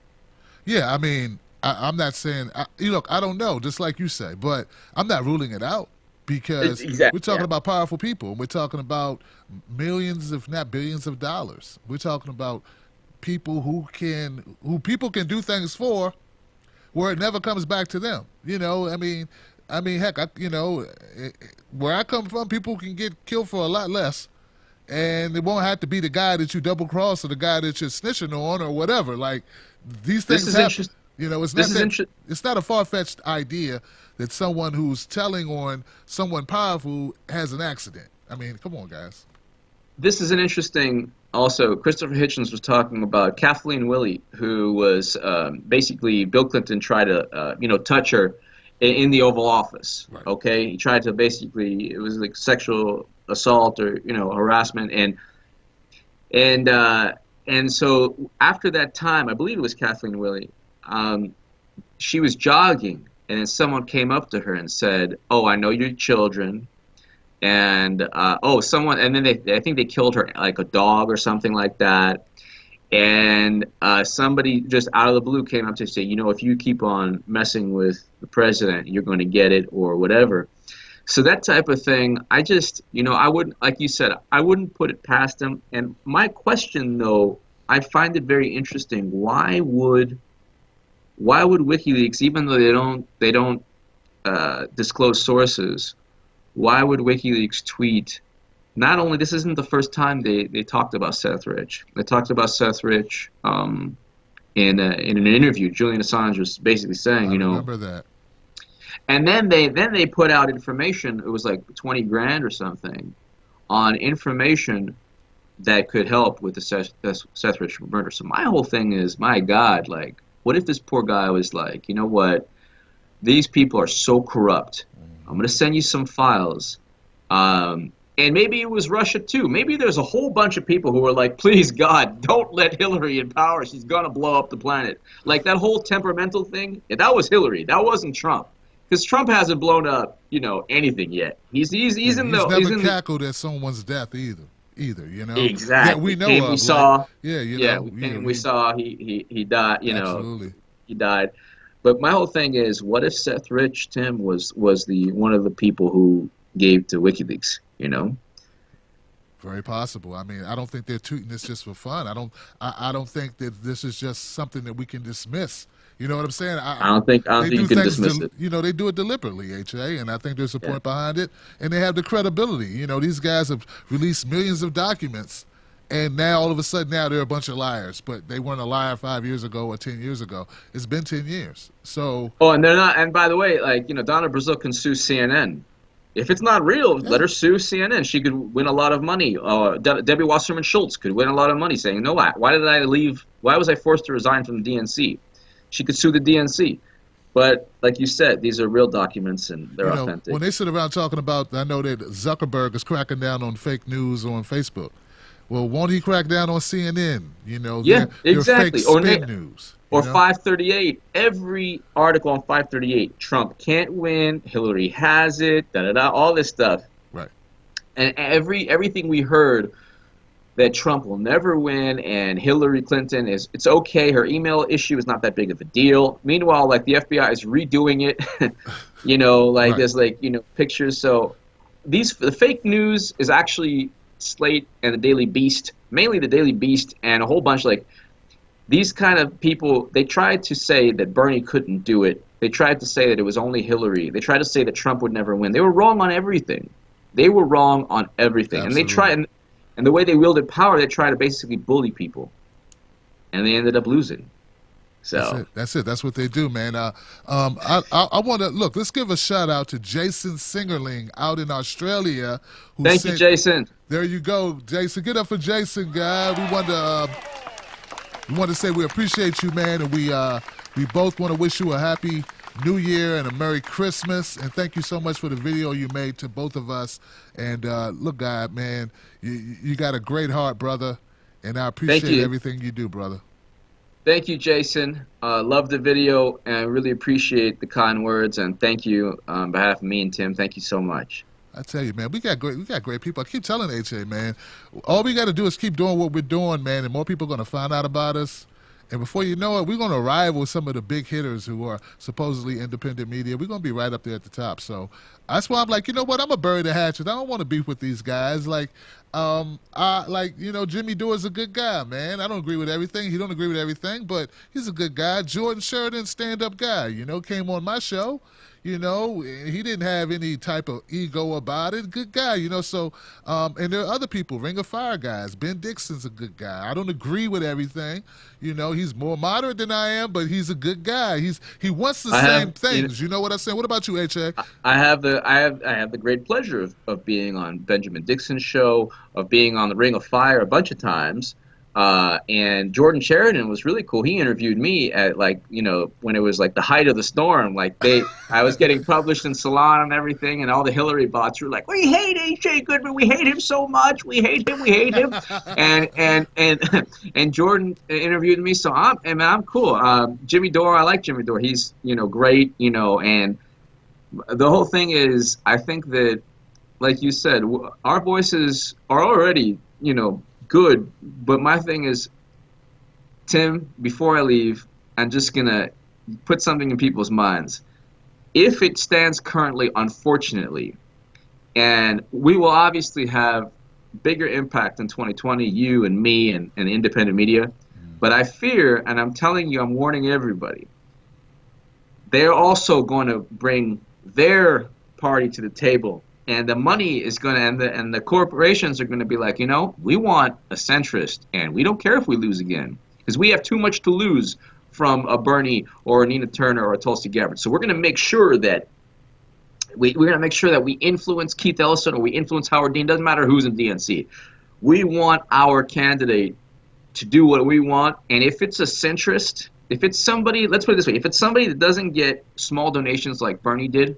Yeah, I mean, I'm not saying, look, I don't know, just like you say, but I'm not ruling it out because we're talking about powerful people. We're talking about millions, if not billions of dollars. We're talking about people who people can do things for where it never comes back to them. I mean, heck, where I come from, people can get killed for a lot less. And it won't have to be the guy that you double cross or the guy that you're snitching on or whatever. Like, these things happen. You know, it's This not is that it's not a far-fetched idea that someone who's telling on someone powerful has an accident. I mean, come on, guys. This is an interesting. Also, Christopher Hitchens was talking about Kathleen Willey, who was basically Bill Clinton tried to touch her in the Oval Office. Right. Okay, he tried to basically, it was like sexual assault or harassment, and so after that time, I believe it was Kathleen Willey. She was jogging, and then someone came up to her and said, "Oh, I know your children." And and then I think they killed her, like a dog or something like that. And somebody just out of the blue came up to say, if you keep on messing with the president, you're going to get it, or whatever. So that type of thing, I just, I wouldn't, like you said, I wouldn't put it past them. And my question, though, I find it very interesting. Why would WikiLeaks, even though they don't disclose sources, why would WikiLeaks tweet? Not only, this isn't the first time they talked about Seth Rich. They talked about Seth Rich in an interview. Julian Assange was basically saying, I remember that. And then they put out information. It was like 20 grand or something on information that could help with the Seth Rich murder. So my whole thing is, my God, like, what if this poor guy was like, you know what? These people are so corrupt. I'm going to send you some files. And maybe it was Russia, too. Maybe there's a whole bunch of people who are like, please, God, don't let Hillary in power. She's going to blow up the planet. Like that whole temperamental thing, that was Hillary. That wasn't Trump. Because Trump hasn't blown up, anything yet. He's never cackled at someone's death either. Exactly. That we know and of. we saw, we saw he died. Absolutely. He died. But my whole thing is, what if Seth Rich, Tim, was one of the people who gave to WikiLeaks? Very possible. I mean, I don't think they're tweeting this just for fun. I don't think that this is just something that we can dismiss. You know what I'm saying? I don't think you can dismiss it. They do it deliberately, HA, and I think there's a point behind it, and they have the credibility. These guys have released millions of documents, and now all of a sudden they're a bunch of liars, but they weren't a liar 5 years ago or 10 years ago. It's been 10 years. So. Oh, and they're not. And by the way, Donna Brazile can sue CNN. If it's not real, let her sue CNN. She could win a lot of money. Debbie Wasserman Schultz could win a lot of money, saying, "No, why did I leave? Why was I forced to resign from the DNC?" She could sue the DNC. But like you said, these are real documents and they're authentic. When they sit around talking about, I know that Zuckerberg is cracking down on fake news on Facebook. Well, won't he crack down on CNN? Exactly. Fake spin news. Or 538. Every article on 538, Trump can't win, Hillary has it, all this stuff. Right. And everything we heard that Trump will never win and Hillary Clinton it's okay, her email issue is not that big of a deal. Meanwhile, like the FBI is redoing it, right. There's pictures. So the fake news is actually Slate and the Daily Beast, mainly the Daily Beast, and a whole bunch these kind of people. They tried to say that Bernie couldn't do it. They tried to say that it was only Hillary. They tried to say that Trump would never win. They were wrong on everything. Absolutely. And they tried. And the way they wielded power, they try to basically bully people, and they ended up losing. So that's it. That's what they do, man. I want to look. Let's give a shout out to Jason Singerling out in Australia. Thank you, Jason. There you go, Jason. Get up for Jason, guy. We want to say we appreciate you, man, and we both want to wish you a happy New Year and a Merry Christmas, and thank you so much for the video you made to both of us. And look, God, man, you got a great heart, brother, and I appreciate everything you do, brother. Thank you, Jason. Love the video, and I really appreciate the kind words, and thank you on behalf of me and Tim. Thank you so much. I tell you, man, we got great people. I keep telling HA, man, all we got to do is keep doing what we're doing, man, and more people are going to find out about us. And before you know it, we're going to rival some of the big hitters who are supposedly independent media. We're going to be right up there at the top. So that's why I'm like, you know what? I'm going to bury the hatchet. I don't want to beef with these guys. Jimmy Dore's a good guy, man. I don't agree with everything. He don't agree with everything, but he's a good guy. Jordan Sheridan, stand-up guy, came on my show. You know, he didn't have any type of ego about it. Good guy, you know. So, and there are other people, Ring of Fire guys. Ben Dixon's a good guy. I don't agree with everything. You know, he's more moderate than I am, but he's a good guy. He wants the same things. You know what I'm saying? What about you, HA? I have the great pleasure of being on Benjamin Dixon's show, of being on the Ring of Fire a bunch of times. And Jordan Sheridan was really cool. He interviewed me at, like, you know, when it was like the height of the storm. Like I was getting published in Salon and everything, and all the Hillary bots were like, "We hate H.A. Goodman. We hate him so much. We hate him. We hate him." and Jordan interviewed me, so I'm cool. Jimmy Dore, I like Jimmy Dore. He's, you know, great. You know, and the whole thing is, I think that, like you said, our voices are already, you know, good, but my thing is, Tim, before I leave, I'm just gonna put something in people's minds. If it stands currently, unfortunately, and we will obviously have bigger impact in 2020, you and me and independent media, but I fear, and I'm telling you, I'm warning everybody, they're also going to bring their party to the table. And the money is going to, and the corporations are going to be like, you know, we want a centrist, and we don't care if we lose again, because we have too much to lose from a Bernie or a Nina Turner or a Tulsi Gabbard. So we're going to make sure that we're going to make sure that we influence Keith Ellison or we influence Howard Dean. Doesn't matter who's in DNC. We want our candidate to do what we want, and if it's a centrist, if it's somebody, let's put it this way, if it's somebody that doesn't get small donations like Bernie did,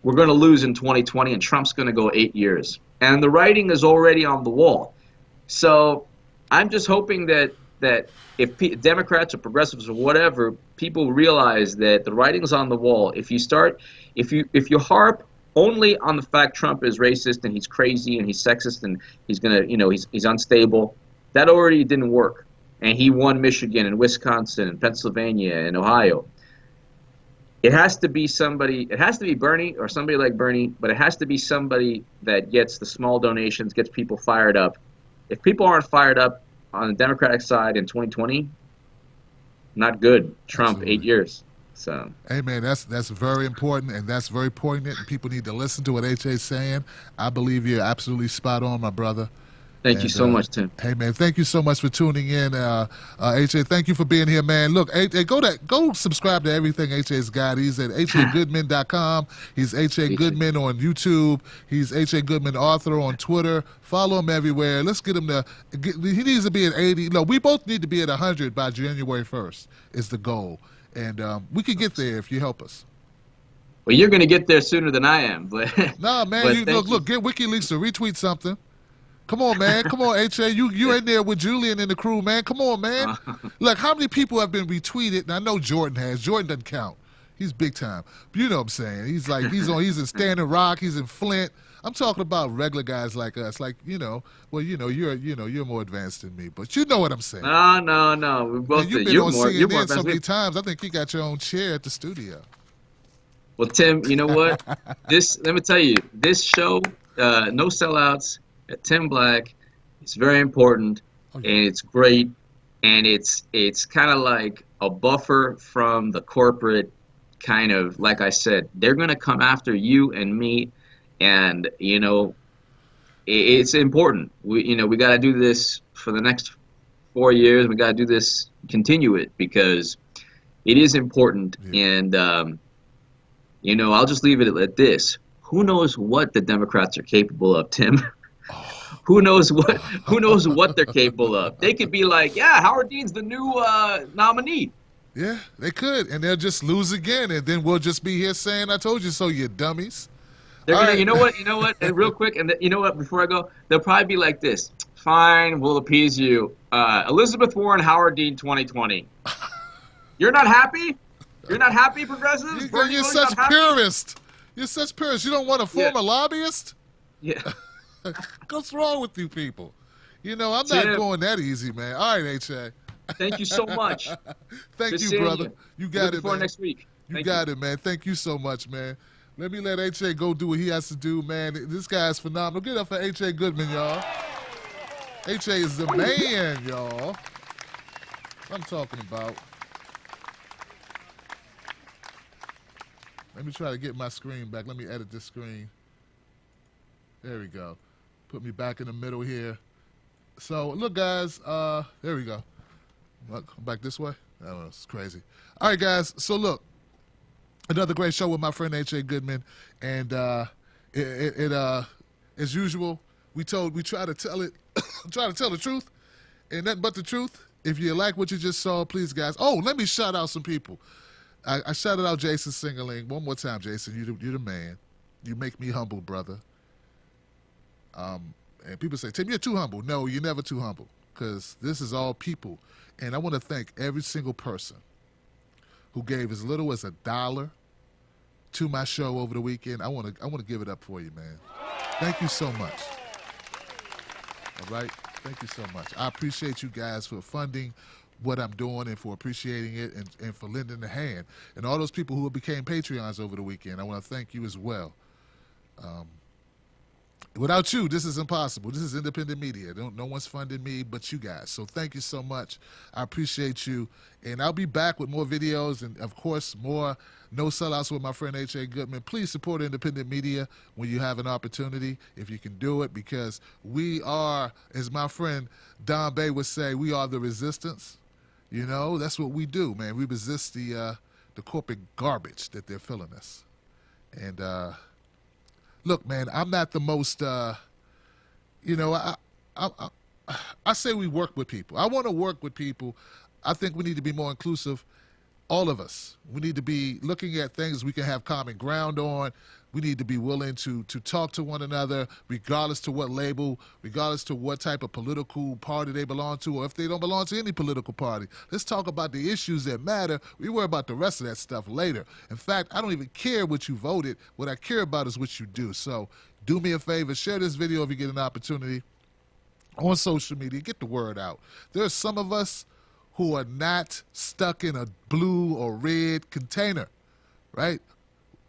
we're going to lose in 2020, and Trump's going to go 8 years. And the writing is already on the wall. So I'm just hoping that if Democrats or progressives or whatever, people realize that the writing's on the wall. If you harp only on the fact Trump is racist and he's crazy and he's sexist and he's going to, you know, he's unstable, that already didn't work. And he won Michigan and Wisconsin and Pennsylvania and Ohio. It has to be somebody, it has to be Bernie or somebody like Bernie, but it has to be somebody that gets the small donations, gets people fired up. If people aren't fired up on the Democratic side in 2020, not good. Trump, Absolutely. 8 years. So, hey man, that's very important, and that's very poignant, and people need to listen to what HA's saying. I believe you're absolutely spot on, my brother. Thank you so much, Tim. Hey, man, thank you so much for tuning in. HA, thank you for being here, man. Look, go subscribe to everything HA's got. He's at hagoodman.com. He's HA Goodman on YouTube. He's HA Goodman Author on Twitter. Follow him everywhere. Let's get him he needs to be at 80. No, we both need to be at 100 by January 1st is the goal. And we can get there if you help us. Well, you're going to get there sooner than I am. But nah, man, look, get WikiLeaks to retweet something. Come on, man. Come on, HA. You in there with Julian and the crew, man. Come on, man. Look, how many people have been retweeted? And I know Jordan has. Jordan doesn't count. He's big time. But you know what I'm saying. He's in Standing Rock. He's in Flint. I'm talking about regular guys like us. Like, you're more advanced than me, but you know what I'm saying. No. We both. You've been on CNN so many times. I think you got your own chair at the studio. Well, Tim, you know what? Let me tell you, this show, No Sellouts, at Tim Black, it's very important, and it's great, and it's kind of like a buffer from the corporate kind of, like I said, they're going to come after you and me, and, you know, it's important. We got to do this for the next 4 years. We got to do this, continue it, because it is important, and, I'll just leave it at this. Who knows what the Democrats are capable of, Tim? Who knows what they're capable of? They could be like, yeah, Howard Dean's the new nominee. Yeah, they could, and they'll just lose again, and then we'll just be here saying, "I told you so, you dummies." They're gonna, you know what, and real quick, and you know what? Before I go, they'll probably be like this: "Fine, we'll appease you." Elizabeth Warren, Howard Dean, 2020. You're not happy? You're not happy, progressives? You're such purist. You're such purist. You don't want to form a lobbyist? Yeah. What's wrong with you people? I'm not going that easy, man. All right, H.A. Thank you so much. Thank you, brother. You got it, man. Next week. You got it, man. Thank you so much, man. Let me let H.A. go do what he has to do, man. This guy is phenomenal. Get up for H.A. Goodman, y'all. H.A. is the man, y'all. What I'm talking about. Let me try to get my screen back. Let me edit this screen. There we go. Put me back in the middle here. So, look, guys. There we go. Look, I'm back this way. I don't know. It's crazy. All right, guys. So, look. Another great show with my friend H.A. Goodman. And as usual, we try to tell it, try to tell the truth and nothing but the truth. If you like what you just saw, please, guys. Oh, let me shout out some people. I shouted out Jason Singerling. One more time, Jason. You're the man. You make me humble, brother. And people say, Tim, you're too humble. No, you're never too humble, because this is all people. And I want to thank every single person who gave as little as $1 to my show over the weekend. I want to give it up for you, man. Thank you so much. All right? Thank you so much. I appreciate you guys for funding what I'm doing and for appreciating it and for lending a hand. And all those people who became Patreons over the weekend, I want to thank you as well. Without you, this is impossible. This is independent media. No one's funding me but you guys. So thank you so much. I appreciate you. And I'll be back with more videos and, of course, more No Sellouts with my friend H.A. Goodman. Please support independent media when you have an opportunity, if you can do it, because we are, as my friend Don Bay would say, we are the resistance. You know, that's what we do, man. We resist the corporate garbage that they're filling us. And, look, man, I'm not the most, I say we work with people. I want to work with people. I think we need to be more inclusive, all of us. We need to be looking at things we can have common ground on. We need to be willing to talk to one another, regardless to what label, regardless to what type of political party they belong to, or if they don't belong to any political party. Let's talk about the issues that matter. We worry about the rest of that stuff later. In fact, I don't even care what you voted. What I care about is what you do. So do me a favor, share this video if you get an opportunity on social media. Get the word out. There are some of us who are not stuck in a blue or red container, right?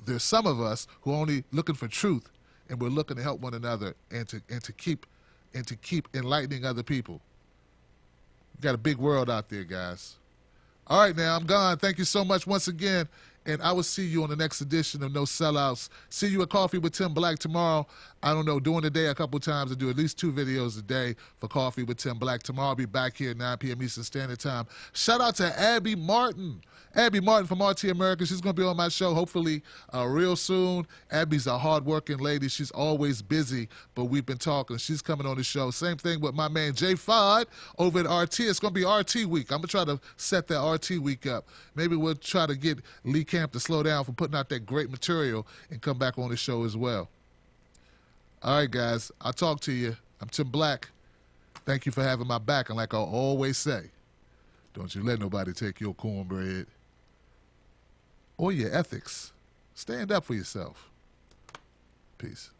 There's some of us who are only looking for truth, and we're looking to help one another and to keep enlightening other people. We've got a big world out there, guys. All right, now, I'm gone. Thank you so much once again, and I will see you on the next edition of No Sellouts. See you at Coffee with Tim Black tomorrow. I don't know, during the day a couple times. I do at least 2 videos a day for Coffee with Tim Black. Tomorrow I'll be back here at 9 p.m. Eastern Standard Time. Shout out to Abby Martin. Abby Martin from RT America. She's going to be on my show hopefully real soon. Abby's a hard-working lady. She's always busy, but we've been talking. She's coming on the show. Same thing with my man Jay Fod over at RT. It's going to be RT week. I'm going to try to set that RT week up. Maybe we'll try to get Lee Camp to slow down for putting out that great material and come back on the show as well. All right, guys. I'll talk to you. I'm Tim Black. Thank you for having my back. And like I always say, don't you let nobody take your cornbread or your ethics. Stand up for yourself. Peace.